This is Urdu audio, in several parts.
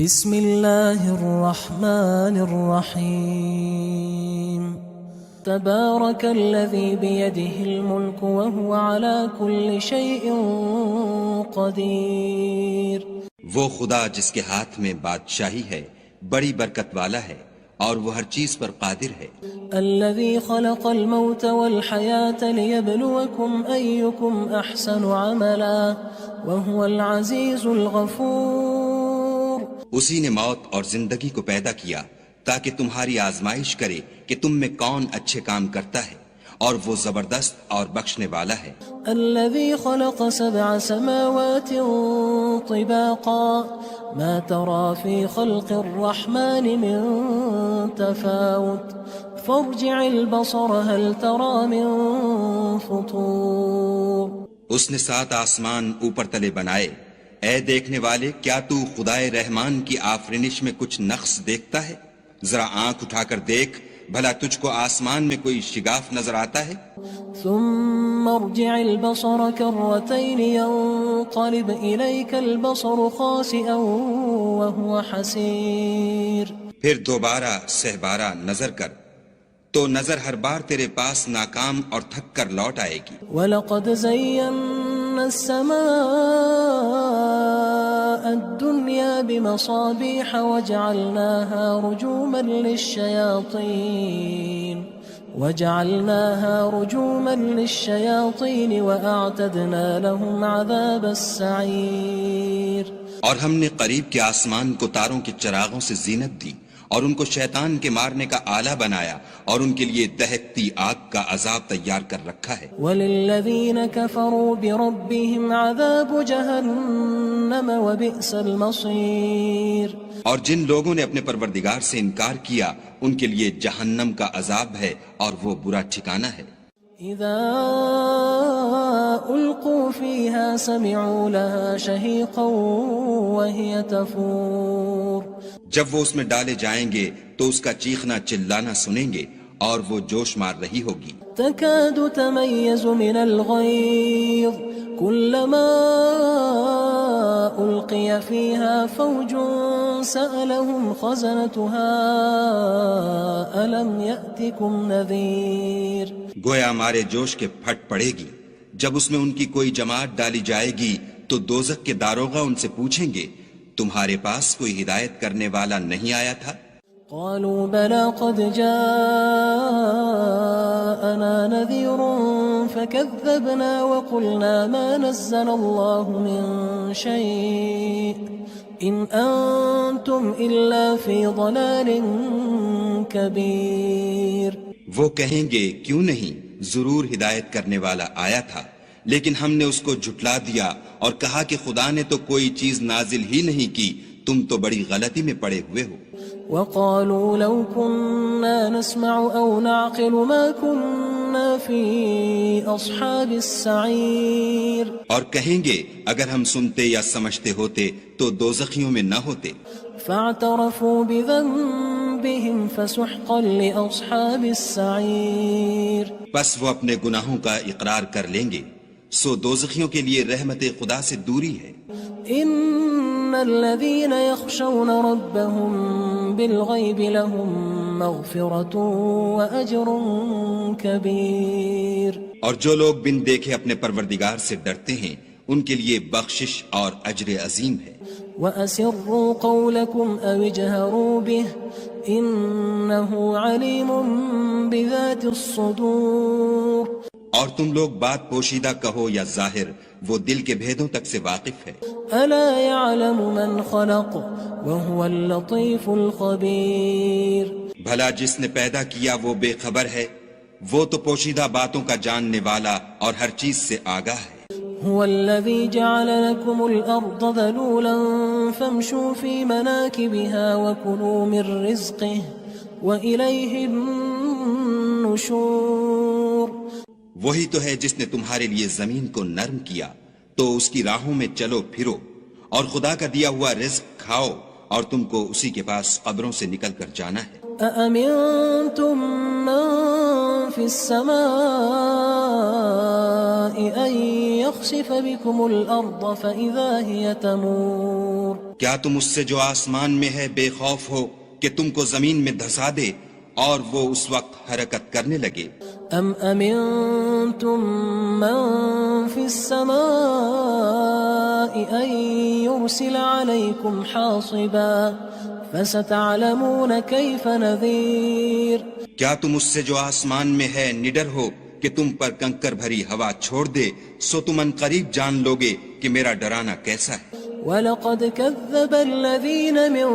بسم اللہ الرحمن الرحیم تبارک الذی بیدہ الملک وہو علی کل شیء قدیر۔ وہ خدا جس کے ہاتھ میں بادشاہی ہے بڑی برکت والا ہے اور وہ ہر چیز پر قادر ہے۔ الذی خلق الموت والحیاة لیبلوکم ایکم احسن عملا وہو العزیز الغفور۔ اسی نے موت اور زندگی کو پیدا کیا تاکہ تمہاری آزمائش کرے کہ تم میں کون اچھے کام کرتا ہے، اور وہ زبردست اور بخشنے والا ہے۔ الذي خلق 7 سماوات طباقا ما ترى في خلق الرحمن من تفاوت فارجع البصر هل ترى من فطور۔ اس نے 7 آسمان اوپر تلے بنائے، اے دیکھنے والے کیا تو خدائے رحمان کی آفرینش میں کچھ نقص دیکھتا ہے؟ ذرا آنکھ اٹھا کر دیکھ، بھلا تجھ کو آسمان میں کوئی شگاف نظر آتا ہے؟ ثم ارجع البصر كرتين ينقلب إليك البصر خاسئا وهو حسير۔ پھر دوبارہ سہبارہ نظر کر تو نظر ہر بار تیرے پاس ناکام اور تھک کر لوٹ آئے گی۔ وَلَقَدْ زَيَّنَّا السَّمَاءَ الدُّنْيَا بِمَصَابِيحَ وَجَعَلْنَاهَا رُجُومًا لِلشَّيَاطِينِ وَأَعْتَدْنَا لَهُمْ عَذَابَ السَّعِيرِ۔ اور ہم نے قریب کے آسمان کو تاروں کے چراغوں سے زینت دی اور ان کو شیطان کے مارنے کا آلہ بنایا، اور ان کے لیے دہکتی آگ کا عذاب تیار کر رکھا ہے۔ وَلِلَّذِينَ كَفَرُوا بِرَبِّهِمْ عَذَابُ جَهَنَّمَ وَبِئْسَ الْمَصِيرُ۔ اور جن لوگوں نے اپنے پروردگار سے انکار کیا ان کے لیے جہنم کا عذاب ہے اور وہ برا ٹھکانہ ہے۔ اذا القوا فيها سمعوا لها شهيقا وهي تفور۔ جب وہ اس میں ڈالے جائیں گے تو اس کا چیخنا چلانا سنیں گے اور وہ جوش مار رہی ہوگی۔ تكاد تميز من الغيظ كلما ألقي فيها فوج سألهم خزنتها ألم يأتكم نذير۔ گویا ہمارے جوش کے پھٹ پڑے گی جب اس میں ان کی کوئی جماعت ڈالی جائے گی تو دوزخ کے داروغہ ان سے پوچھیں گے تمہارے پاس کوئی ہدایت کرنے والا نہیں آیا تھا؟ قالوا بلى قد جاءنا نذير فكذبنا وقلنا ما نزل الله من شيء إن أنتم إلا في ضلال كبير۔ وہ کہیں گے کیوں نہیں، ضرور ہدایت کرنے والا آیا تھا، لیکن ہم نے اس کو جھٹلا دیا اور کہا کہ خدا نے تو کوئی چیز نازل ہی نہیں کی، تم تو بڑی غلطی میں پڑے ہوئے ہو۔ وقالوا لو كنا نسمع أو نعقل ما كنا في أصحاب السعير۔ اور کہیں گے اگر ہم سنتے یا سمجھتے ہوتے تو دوزخیوں میں نہ ہوتے۔ فاعترفوا بذنبهم فسحقا لأصحاب السعير۔ بس وہ اپنے گناہوں کا اقرار کر لیں گے، سو دوزخیوں کے لیے رحمت خدا سے دوری ہے۔ ان الذين يخشون ربهم بالغيب لهم مغفرة واجر كبير۔ اور جو لوگ بن دیکھے اپنے پروردگار سے ڈرتے ہیں ان کے لیے بخشش اور اجر عظیم ہے۔ وَأَسِرُّوا قَوْلَكُمْ أَوِ اجْهَرُوا بِهِ إِنَّهُ عَلِيمٌ بِذَاتِ الصُّدُورِ۔ اور تم لوگ بات پوشیدہ کہو یا ظاہر، وہ دل کے بھیدوں تک سے واقف ہے۔ أَلَا يَعْلَمُ مَنْ خَلَقَ وَهُوَ اللَّطِيفُ الْخَبِيرُ۔ بھلا جس نے پیدا کیا وہ بے خبر ہے، وہ تو پوشیدہ باتوں کا جاننے والا اور ہر چیز سے آگاہ ہے۔ هو الذي جعل لكم الأرض ذلولا فامشوا في مناكبها وكلوا من رزقه وإليه النشور۔ وہی تو ہے جس نے تمہارے لیے زمین کو نرم کیا تو اس کی راہوں میں چلو پھرو اور خدا کا دیا ہوا رزق کھاؤ اور تم کو اسی کے پاس قبروں سے نکل کر جانا ہے۔ أأمنتم من في السماء أن يخسف بكم الأرض فإذا هي تمور؟ کیا تم اس سے جو آسمان میں ہے بے خوف ہو کہ تم کو زمین میں دھسا دے اور وہ اس وقت حرکت کرنے لگے؟ أم أمنتم من في السماء أن يرسل عليكم حاصبا فستعلمون كيف نذير؟ کیا تم اس سے جو آسمان میں ہے نڈر ہو کہ تم پر کنکر بھری ہوا چھوڑ دے، سو تم ان قریب جان لوگے کہ میرا ڈرانا کیسا ہے۔ وَلَقَدْ كَذَّبَ الَّذِينَ مِن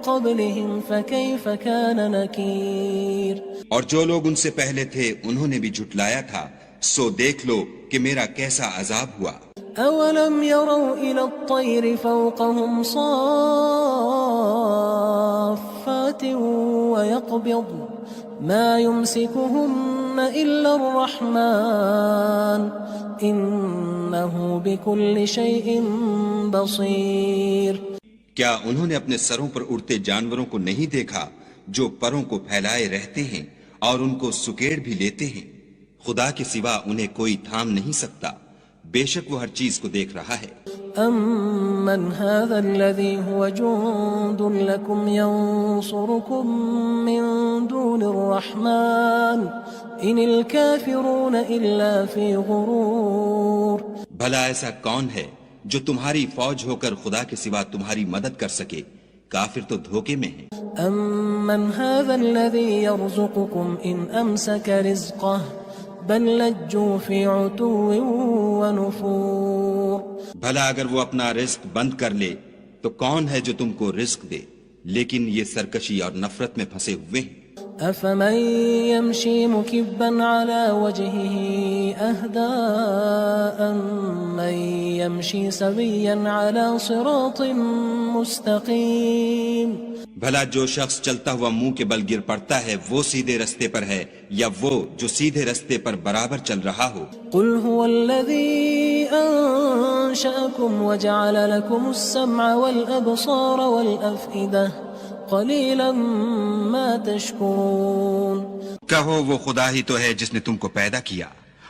قَبْلِهِمْ فَكَيْفَ كَانَ نَكِيرٌ؟ اور جو لوگ ان سے پہلے تھے انہوں نے بھی جھٹلایا تھا، سو دیکھ لو کہ میرا کیسا عذاب ہوا۔ أَوَلَمْ يَرَوْا إِلَى الطَّيْرِ فَوْقَهُمْ صَافَّاتٍ وَيَقْبِضْنَ مَا يُمْسِكُهُنَّ إِلَّا الرَّحْمَنُ إِنَّهُ بِكُلِّ شَيْءٍ بَصِيرٌ۔ کیا انہوں نے اپنے سروں پر اڑتے جانوروں کو نہیں دیکھا جو پروں کو پھیلائے رہتے ہیں اور ان کو سکیڑ بھی لیتے ہیں؟ خدا کے سوا انہیں کوئی تھام نہیں سکتا، بے شک وہ ہر چیز کو دیکھ رہا ہے۔ أَمَّنْ هَذَا الَّذِي هُوَ جُندٌ لَكُمْ يَنصُرُكُم مِّن دُونِ الرَّحْمَنِ إِنِ الْكَافِرُونَ إِلَّا فِي غُرُورٍ۔ بھلا ایسا کون ہے جو تمہاری فوج ہو کر خدا کے سوا تمہاری مدد کر سکے؟ کافر تو دھوکے میں ہیں۔ أَمَّنْ هَذَا الَّذِي يَرْزُقُكُمْ إِنْ أَمْسَكَ رِزْقَهُ بَل لَجُّوا فِي عُتُوٍّ وَنُفُورٍ۔ بھلا اگر وہ اپنا رزق بند کر لے تو کون ہے جو تم کو رزق دے؟ لیکن یہ سرکشی اور نفرت میں پھنسے ہوئے ہیں۔ أَفَمَن يَمْشِي مُكِبًّا عَلَى وَجْهِهِ أَهْدَىٰ أَمَّن يَمْشِي سَوِيًّا عَلَى صِرَاطٍ مُّسْتَقِيمٍ؟ بھلا جو شخص چلتا ہوا منہ کے بل گر پڑتا ہے وہ سیدھے رستے پر ہے یا وہ جو سیدھے رستے پر برابر چل رہا ہو؟ قُلْ هُوَ الَّذِي أَنشَأَكُمْ وَجَعَلَ لَكُمُ السَّمْعَ وَالْأَبْصَارَ وَالْأَفْئِدَةَ قَلِيلًا مَا تَشْكُرُونَ۔ کہو وہ خدا ہی تو ہے جس نے تم کو پیدا کیا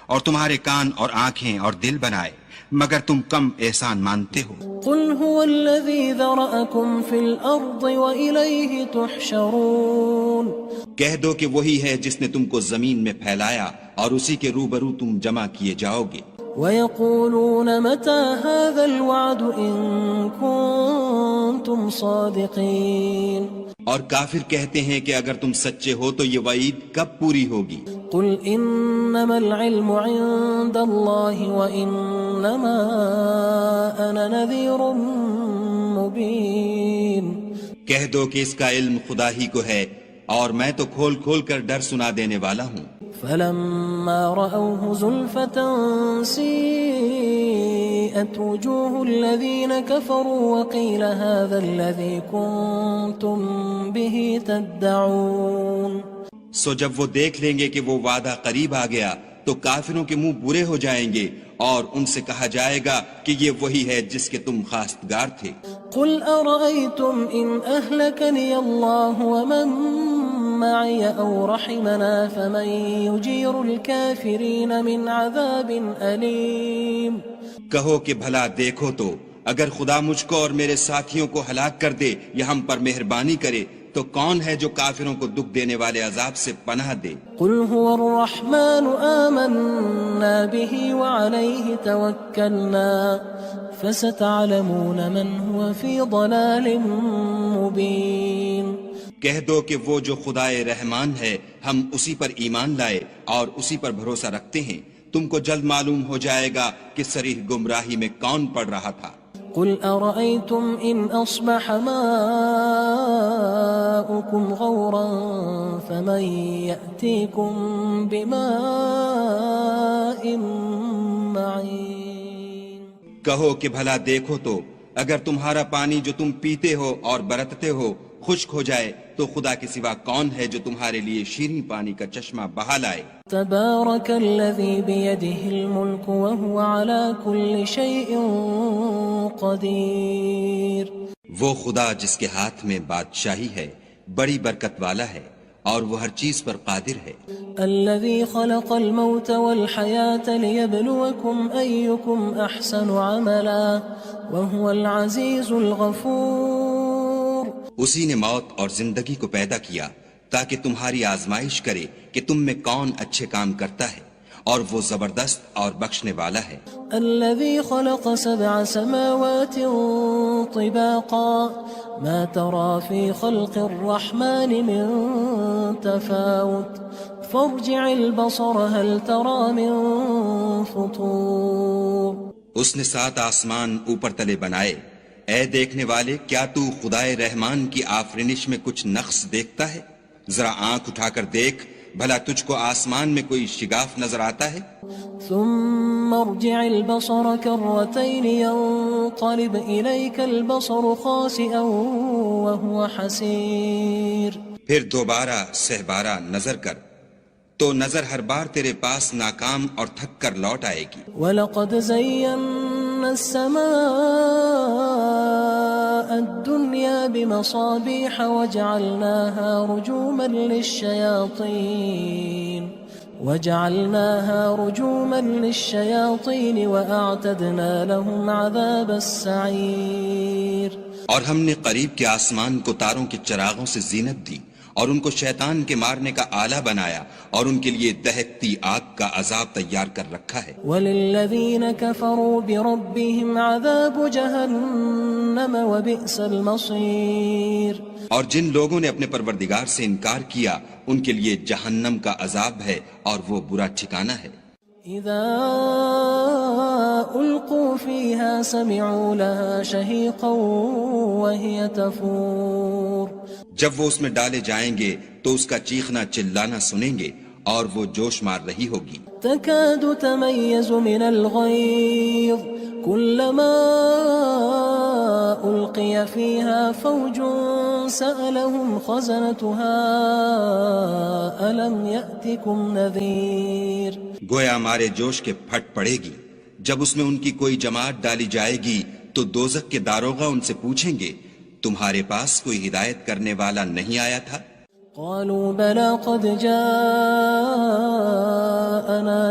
اور تمہارے کان اور آنکھیں اور دل بنائے، مگر تم کم احسان مانتے ہو۔ قُلْ هُوَ الَّذِي ذَرَأَكُمْ فِي الْأَرْضِ وَإِلَيْهِ تُحْشَرُونَ۔ کہہ دو کہ وہی ہے جس نے تم کو زمین میں پھیلایا اور اسی کے روبرو تم جمع کیے جاؤ گے۔ وَيَقُولُونَ مَتَى هَذَا الْوَعْدُ إِن كُنتُمْ صَادِقِينَ۔ اور کافر کہتے ہیں کہ اگر تم سچے ہو تو یہ وعید کب پوری ہوگی؟ قُلْ إِنَّمَا الْعِلْمُ عِندَ اللَّهِ وَإِنَّمَا أَنَا نَذِيرٌ مُّبِينٌ۔ کہہ دو کہ اس کا علم خدا ہی کو ہے اور میں تو کھول کھول کر ڈر سنا دینے والا ہوں۔ فَلَمَّا رَأَوْهُ زُلْفَةً سِيئَتْ وُجُوهُ الَّذِينَ كَفَرُوا وَقِيلَ هَذَا الَّذِي كُنتُم بِهِ تَدَّعُونَ۔ سو جب وہ دیکھ لیں گے کہ وہ وعدہ قریب آ گیا تو کافروں کے منہ برے ہو جائیں گے اور ان سے کہا جائے گا کہ یہ وہی ہے جس کے تم خواستگار تھے۔ قُلْ أَرَأَيْتُمْ إِنْ أَهْلَكَنِيَ اللَّهُ وَمَن مَّعِيَ أَوْ رَحِمَنَا فَمَن يُجِيرُ الْكَافِرِينَ مِنْ عَذَابٍ أَلِيمٍ۔ کہو کہ بھلا دیکھو تو اگر خدا مجھ کو اور میرے ساتھیوں کو ہلاک کر دے یا ہم پر مہربانی کرے تو کون ہے جو کافروں کو دکھ دینے والے عذاب سے پناہ دے؟ قُلْ هُوَ الرَّحْمَنُ آمَنَّا بِهِ وَعَلَيْهِ تَوَكَّلْنَا فَسَتَعْلَمُونَ مَنْ هُوَ فِي ضَلَالٍ مُّبِينٍ۔ کہہ دو کہ وہ جو خدائے رحمان ہے ہم اسی پر ایمان لائے اور اسی پر بھروسہ رکھتے ہیں، تم کو جلد معلوم ہو جائے گا کہ صریح گمراہی میں کون پڑ رہا تھا۔ قُلْ أَرَأَيْتُمْ إِنْ أَصْبَحَ مَاؤُكُمْ غَوْرًا فَمَن يَأْتِيكُم بِمَاءٍ مَّعِينٍ۔ کہو کہ بھلا دیکھو تو اگر تمہارا پانی جو تم پیتے ہو اور برتتے ہو خشک ہو جائے تو خدا کے سوا کون ہے جو تمہارے لیے شیریں پانی کا چشمہ بہا لائے؟ تبارك الذي بيده الملك وهو على كل شيء قدير۔ وہ خدا جس کے ہاتھ میں بادشاہی ہے بڑی برکت والا ہے اور وہ ہر چیز پر قادر ہے. الذي خلق الموت والحياة ليبلوكم أيكم أحسن عملا وهو العزيز الغفور. اسی نے موت اور زندگی کو پیدا کیا تاکہ تمہاری آزمائش کرے کہ تم میں کون اچھے کام کرتا ہے اور وہ زبردست اور بخشنے والا ہے. الذي خلق 7 سماوات طباقا ما ترى في خلق الرحمن من تفاوت فارجع البصر هل ترى من فطور. اس نے 7 آسمان اوپر تلے بنائے. اے دیکھنے والے کیا تو خدائے رحمان کی آفرینش میں کچھ نقص دیکھتا ہے؟ ذرا آنکھ اٹھا کر دیکھ بھلا تجھ کو آسمان میں کوئی شگاف نظر آتا ہے؟ ثم ارجع البصر كرتين ينقلب إليك البصر خاسئا وهو حسير. پھر دوبارہ سہبارہ نظر کر تو نظر ہر بار تیرے پاس ناکام اور تھک کر لوٹ آئے گی. وَلَقَدْ زَيَّنَّا السَّمَاءَ الدُّنْيَا بِمَصَابِيحَ وَجَعَلْنَاهَا رُجُومًا لِلشَّيَاطِينِ وَأَعْتَدْنَا لَهُمْ عَذَابَ السَّعِيرِ. اور ہم نے قریب کے آسمان کو تاروں کے چراغوں سے زینت دی اور ان کو شیطان کے مارنے کا آلہ بنایا اور ان کے لیے دہکتی آگ کا عذاب تیار کر رکھا ہے. وَلِلَّذِينَ كَفَرُوا بِرَبِّهِمْ عَذَابُ جَهَنَّمَ وَبِئْسَ الْمَصِيرُ. اور جن لوگوں نے اپنے پروردگار سے انکار کیا ان کے لیے جہنم کا عذاب ہے اور وہ برا ٹھکانہ ہے. اذا القوا فيها سمعوا لها شهيقا وهي تفور. جب وہ اس میں ڈالے جائیں گے تو اس کا چیخنا چلانا سنیں گے اور وہ جوش مار رہی ہوگی. تكاد تميز من الغيظ كلما ألقي فيها فوج سألهم خزنتها ألم يأتكم نذير. گویا ہمارے جوش کے پھٹ پڑے گی جب اس میں ان کی کوئی جماعت ڈالی جائے گی تو دوزخ کے داروغہ ان سے پوچھیں گے تمہارے پاس کوئی ہدایت کرنے والا نہیں آیا تھا؟ قالوا بلى قد جاءنا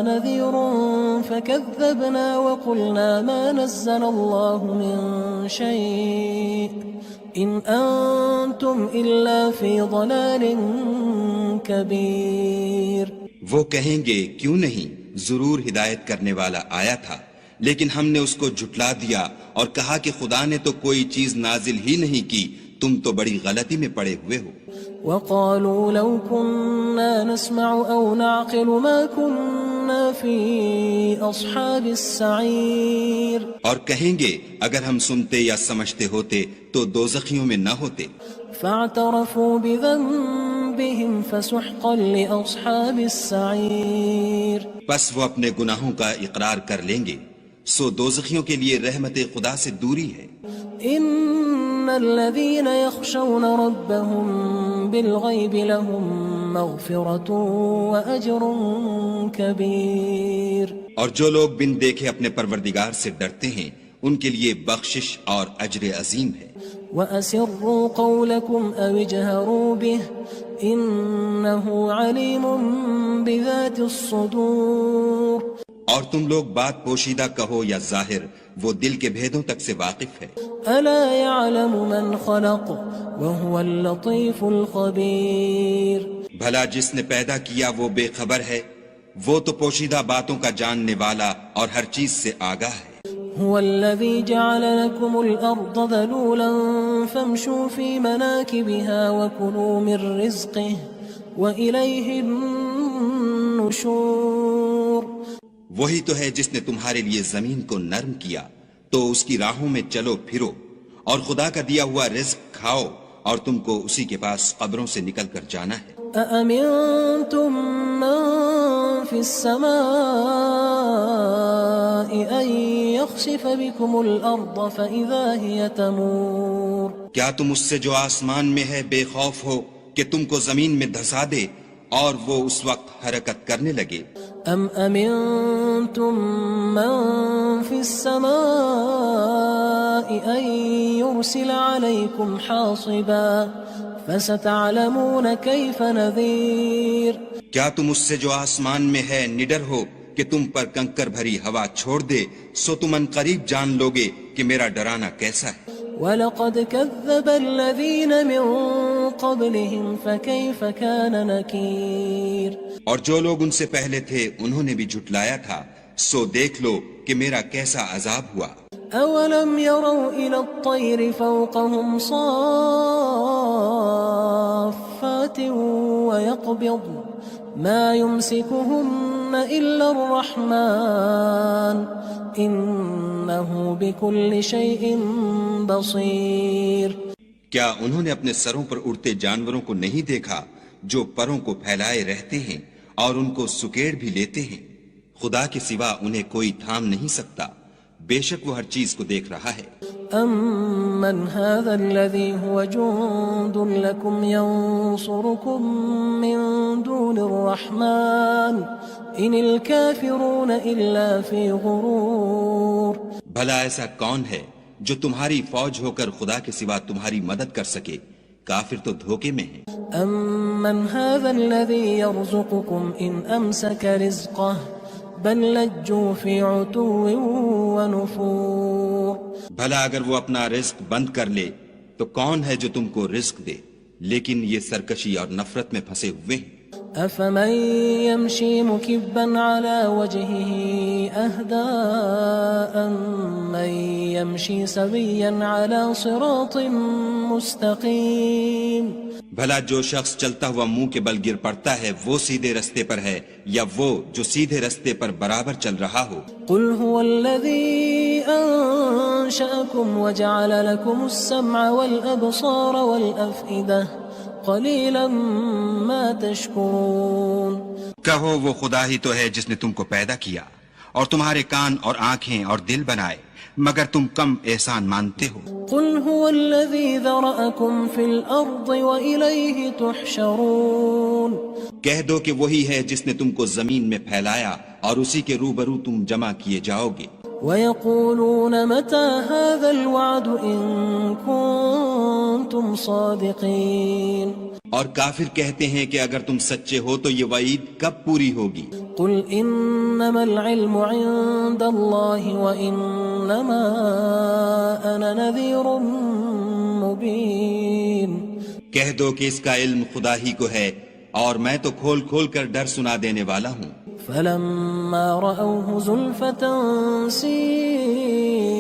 نذير فكذبنا وقلنا ما نزل الله من شيء إن أنتم إلا في ضلال كبير. وہ کہیں گے کیوں نہیں، ضرور ہدایت کرنے والا آیا تھا، لیکن ہم نے اس کو جھٹلا دیا اور کہا کہ خدا نے تو کوئی چیز نازل ہی نہیں کی، تم تو بڑی غلطی میں پڑے ہوئے ہو. وقالوا لو كنا نسمع أو نعقل ما كنا في أصحاب السعير. اور کہیں گے اگر ہم سنتے یا سمجھتے ہوتے تو دوزخیوں میں نہ ہوتے. فاعترفوا بذنبهم فسحقا لأصحاب السعير. پس وہ اپنے گناہوں کا اقرار کر لیں گے، سو دوزخیوں کے لیے رحمت خدا سے دوری ہے. إن الذين يخشون ربهم بالغيب لهم مغفرة وأجر كبير. اور جو لوگ بن دیکھے اپنے پروردگار سے ڈرتے ہیں ان کے لیے بخشش اور اجر عظیم ہے. وأسروا قولكم أو اجهروا به إنه عليم بذات الصدور. اور تم لوگ بات پوشیدہ کہو یا ظاہر، وہ دل کے بھیدوں تک سے واقف ہے. ألا يعلم من خلق وهو اللطيف الخبير. بھلا جس نے پیدا کیا وہ بے خبر ہے، وہ تو پوشیدہ باتوں کا جاننے والا اور ہر چیز سے آگاہ ہے. هو الذي جعل لكم الأرض ذلولا فامشوا في مناكبها وكلوا من رزقه وإليه النشور. وہی تو ہے جس نے تمہارے لیے زمین کو نرم کیا تو اس کی راہوں میں چلو پھرو اور خدا کا دیا ہوا رزق کھاؤ اور تم کو اسی کے پاس قبروں سے نکل کر جانا ہے. أأمنتم من في السماء أن يخسف بكم الأرض فإذا هي تمور. کیا تم اس سے جو آسمان میں ہے بے خوف ہو کہ تم کو زمین میں دھسا دے اور وہ اس وقت حرکت کرنے لگے. ام امنتم من في السماء ان يرسل عليكم حاصبا فستعلمون كيف نذير. کیا تم اس سے جو آسمان میں ہے نڈر ہو کہ تم پر کنکر بھری ہوا چھوڑ دے؟ سو تم ان قریب جان لوگے کہ میرا ڈرانا کیسا ہے. وَلَقَدْ كَذَّبَ الَّذِينَ مِن قَبْلِهِمْ فَكَيْفَ كَانَ نَكِيرٌ. اور جو لوگ ان سے پہلے تھے انہوں نے بھی جھٹلایا تھا، سو دیکھ لو کہ میرا کیسا عذاب ہوا. أَوَلَمْ يَرَوْا إِلَى الطَّيْرِ فَوْقَهُمْ صَافَّاتٍ وَيَقْبِضْنَ مَا يُمْسِكُهُنَّ إِلَّا الرَّحْمَنُ إِنَّهُ بِكُلِّ شَيْءٍ بَصِيرٌ. کیا انہوں نے اپنے سروں پر اڑتے جانوروں کو نہیں دیکھا جو پروں کو پھیلائے رہتے ہیں اور ان کو سکیڑ بھی لیتے ہیں؟ خدا کے سوا انہیں کوئی تھام نہیں سکتا، بے شک وہ ہر چیز کو دیکھ رہا ہے. أَمَّنْ هَذَا الَّذِي هُوَ جُندٌ لَكُمْ يَنصُرُكُم مِّن دُونِ الرَّحْمَنِ إِنِ الْكَافِرُونَ إِلَّا فِي غُرُورٍ. بھلا ایسا کون ہے جو تمہاری فوج ہو کر خدا کے سوا تمہاری مدد کر سکے؟ کافر تو دھوکے میں ہیں. أَمَّنْ هَذَا الَّذِي يَرْزُقُكُمْ إِنْ أَمْسَكَ رِزْقَهُ بَلْ لَجُّوا فِي عُتُوٍّ وَنُفُورٍ. بھلا اگر وہ اپنا رزق بند کر لے تو کون ہے جو تم کو رزق دے؟ لیکن یہ سرکشی اور نفرت میں پھنسے ہوئے ہیں. أَفَمَن يَمْشِي مُكِبًّا عَلَى وَجْهِهِ أَهْدَىٰ أَمَّن يَمْشِي سَوِيًّا عَلَى صِرَاطٍ مُّسْتَقِيمٍ. بھلا جو شخص چلتا ہوا منہ کے بل گر پڑتا ہے وہ سیدھے رستے پر ہے یا وہ جو سیدھے رستے پر برابر چل رہا ہو؟ قُلْ هُوَ الَّذِي أَنشَأَكُمْ وَجَعَلَ لَكُمُ السَّمْعَ وَالْأَبْصَارَ وَالْأَفْئِدَةَ قَلِيلًا مَا تَشْكُرُونَ. کہو وہ خدا ہی تو ہے جس نے تم کو پیدا کیا اور تمہارے کان اور آنکھیں اور دل بنائے، مگر تم کم احسان مانتے ہو. قُلْ هُوَ الَّذِي ذَرَأَكُمْ فِي الْأَرْضِ وَإِلَيْهِ تُحْشَرُونَ. کہہ دو کہ وہی ہے جس نے تم کو زمین میں پھیلایا اور اسی کے روبرو تم جمع کیے جاؤ گے. وَيَقُولُونَ مَتَى هَذَا الْوَعْدُ إِن كُنتُمْ صَادِقِينَ. اور کافر کہتے ہیں کہ اگر تم سچے ہو تو یہ وعید کب پوری ہوگی؟ قُلْ إِنَّمَا الْعِلْمُ عِندَ اللَّهِ وَإِنَّمَا أَنَا نَذِيرٌ مُّبِينٌ. کہہ دو کہ اس کا علم خدا ہی کو ہے اور میں تو کھول کھول کر ڈر سنا دینے والا ہوں. فَلَمَّا رَأَوْهُ زُلْفَةً سِيئَتْ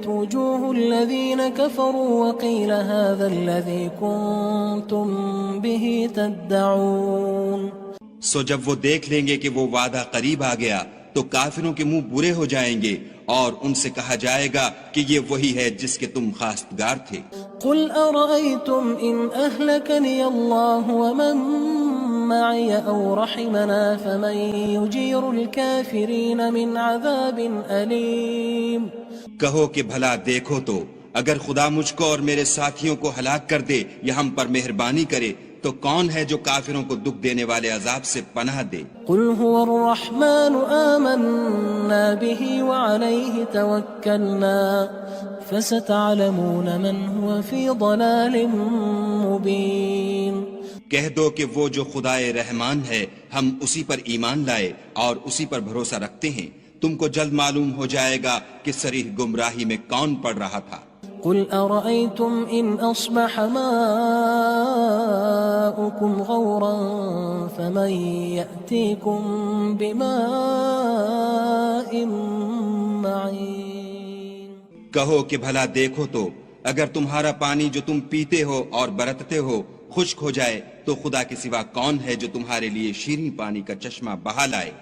وُجُوهُ الَّذِينَ كَفَرُوا وَقِيلَ هَذَا الَّذِي كُنتُم بِهِ تَدَّعُونَ. سو جب وہ دیکھ لیں گے کہ وہ وعدہ قریب آ گیا تو کافروں کے منہ برے ہو جائیں گے اور ان سے کہا جائے گا کہ یہ وہی ہے جس کے تم خواستگار تھے. قُلْ أَرَأَيْتُمْ إِنْ أَهْلَكَنِيَ اللَّهُ وَمَن مَّعِيَ أَوْ رَحِمَنَا فَمَن يُجِيرُ الْكَافِرِينَ مِنْ عَذَابٍ أَلِيمٍ. کہو کہ بھلا دیکھو تو اگر خدا مجھ کو اور میرے ساتھیوں کو ہلاک کر دے یا ہم پر مہربانی کرے تو کون ہے جو کافروں کو دکھ دینے والے عذاب سے پناہ دے؟ قُلْ هُوَ الرَّحْمَنُ آمَنَّا بِهِ وَعَلَيْهِ تَوَكَّلْنَا فَسَتَعْلَمُونَ مَنْ هُوَ فِي ضَلَالٍ مُّبِينٍ. کہہ دو کہ وہ جو خدائے رحمان ہے ہم اسی پر ایمان لائے اور اسی پر بھروسہ رکھتے ہیں، تم کو جلد معلوم ہو جائے گا کہ صریح گمراہی میں کون پڑ رہا تھا. قُلْ أَرَأَيْتُمْ إِنْ أَصْبَحَ مَاؤُكُمْ غَوْرًا فَمَن يَأْتِيكُم بِمَاءٍ مَّعِينٍ. کہو کہ بھلا دیکھو تو اگر تمہارا پانی جو تم پیتے ہو اور برتتے ہو خشک ہو جائے تو خدا کے سوا کون ہے جو تمہارے لیے شیریں پانی کا چشمہ بہا لائے؟